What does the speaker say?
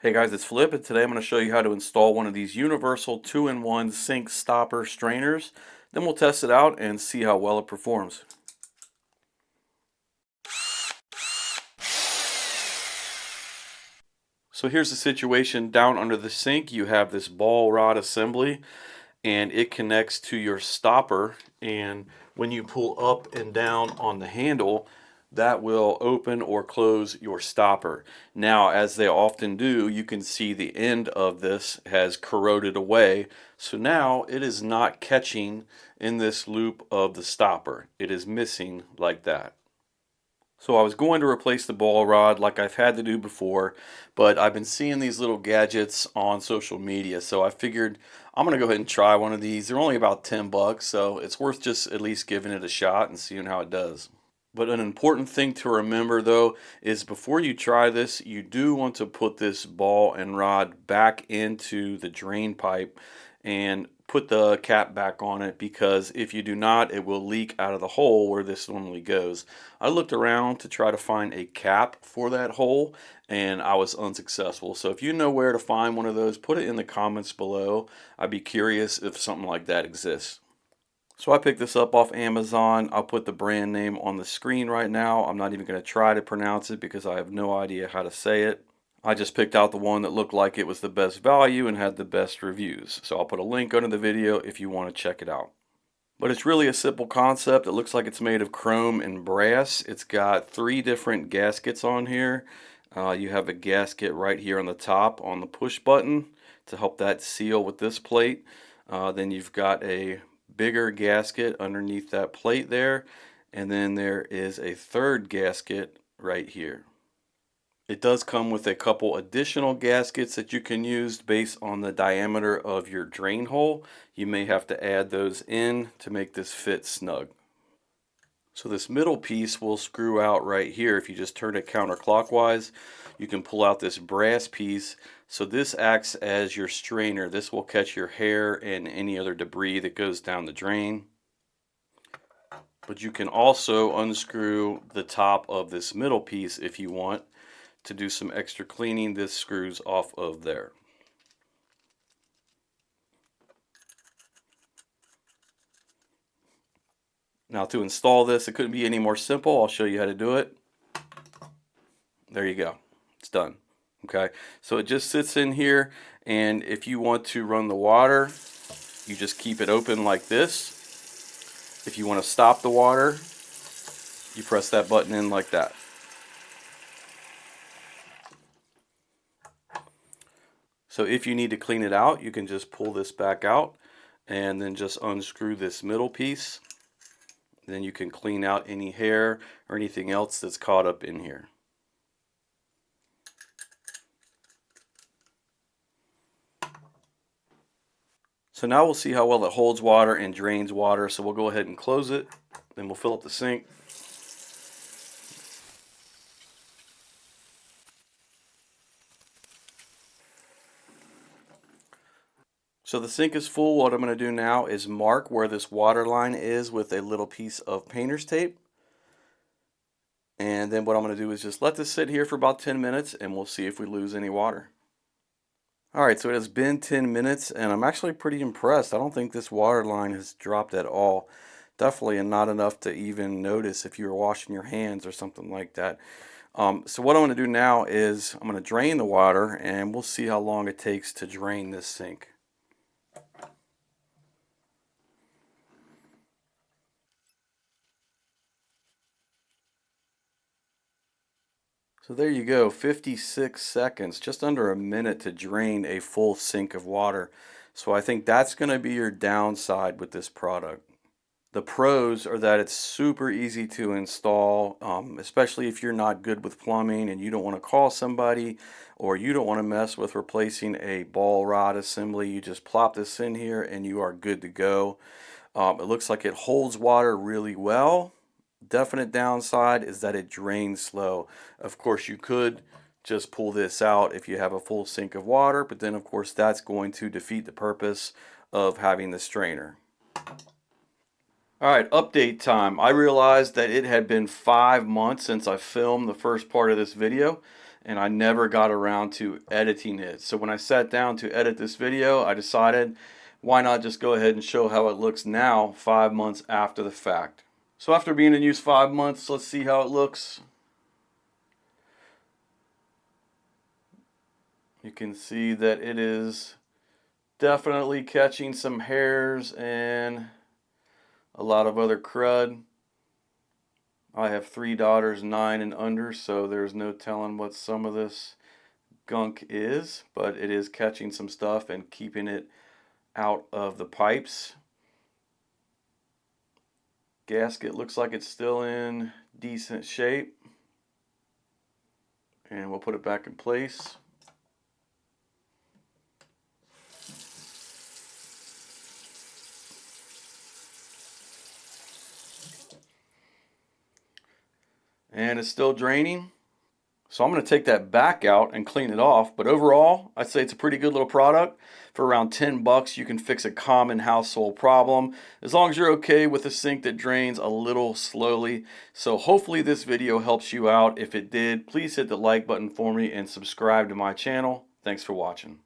Hey guys, it's Flip, and today I'm going to show you how to install one of these universal 2-in-1 sink stopper strainers. Then we'll test it out and see how well it performs. So here's the situation. Down under the sink you have this ball rod assembly, and it connects to your stopper, and when you pull up and down on the handle, that will open or close your stopper. Now, as they often do, you can see the end of this has corroded away, so now it is not catching in this loop of the stopper. It is missing like that. So I was going to replace the ball rod like I've had to do before, but I've been seeing these little gadgets on social media, so I figured I'm going to go ahead and try one of these. They're only about 10 bucks, so it's worth just at least giving it a shot and seeing how it does. But an important thing to remember though is before you try this, you do want to put this ball and rod back into the drain pipe and put the cap back on it, because if you do not, it will leak out of the hole where this normally goes. I looked around to try to find a cap for that hole and I was unsuccessful. So if you know where to find one of those, put it in the comments below. I'd be curious if something like that exists. So I picked this up off Amazon. I'll put the brand name on the screen right now. I'm not even going to try to pronounce it because I have no idea how to say it. I just picked out the one that looked like it was the best value and had the best reviews. So I'll put a link under the video if you want to check it out. But it's really a simple concept. It looks like it's made of chrome and brass. It's got 3 different gaskets on here. You have a gasket right here on the top on the push button to help that seal with this plate. Then you've got a bigger gasket underneath that plate there, and then there is a third gasket right here. It does come with a couple additional gaskets that you can use based on the diameter of your drain hole. You may have to add those in to make this fit snug. So this middle piece will screw out right here. If you just turn it counterclockwise, you can pull out this brass piece. So this acts as your strainer. This will catch your hair and any other debris that goes down the drain. But you can also unscrew the top of this middle piece if you want to do some extra cleaning. This screws off of there. Now to install this, it couldn't be any more simple. I'll show you how to do it. There you go. It's done. Okay, so it just sits in here, and if you want to run the water, you just keep it open like this. If you want to stop the water, you press that button in like that. So if you need to clean it out, you can just pull this back out and then just unscrew this middle piece. Then you can clean out any hair or anything else that's caught up in here. So now we'll see how well it holds water and drains water. So we'll go ahead and close it, then we'll fill up the sink. So the sink is full. What I'm going to do now is mark where this water line is with a little piece of painter's tape. And then what I'm going to do is just let this sit here for about 10 minutes and we'll see if we lose any water. Alright, so it has been 10 minutes and I'm actually pretty impressed. I don't think this water line has dropped at all. Definitely not enough to even notice if you were washing your hands or something like that. So what I'm going to do now is I'm going to drain the water and we'll see how long it takes to drain this sink. So there you go, 56 seconds, just under a minute to drain a full sink of water. So I think that's going to be your downside with this product. The pros are that it's super easy to install, especially if you're not good with plumbing and you don't want to call somebody, or you don't want to mess with replacing a ball rod assembly. You just plop this in here and you are good to go. It looks like it holds water really well. Definite downside is that it drains slow. Of course, you could just pull this out if you have a full sink of water, but then of course that's going to defeat the purpose of having the strainer. Alright, update time. I realized that it had been 5 months since I filmed the first part of this video, and I never got around to editing it. So when I sat down to edit this video, I decided why not just go ahead and show how it looks now 5 months after the fact. So after being in use 5 months, let's see how it looks. You can see that it is definitely catching some hairs and a lot of other crud. I have 3 daughters, 9 and under, so there's no telling what some of this gunk is, but it is catching some stuff and keeping it out of the pipes. Gasket looks like it's still in decent shape, and we'll put it back in place. And it's still draining. So I'm going to take that back out and clean it off. But overall, I'd say it's a pretty good little product. For around 10 bucks, you can fix a common household problem, as long as you're okay with a sink that drains a little slowly. So hopefully this video helps you out. If it did, please hit the like button for me and subscribe to my channel. Thanks for watching.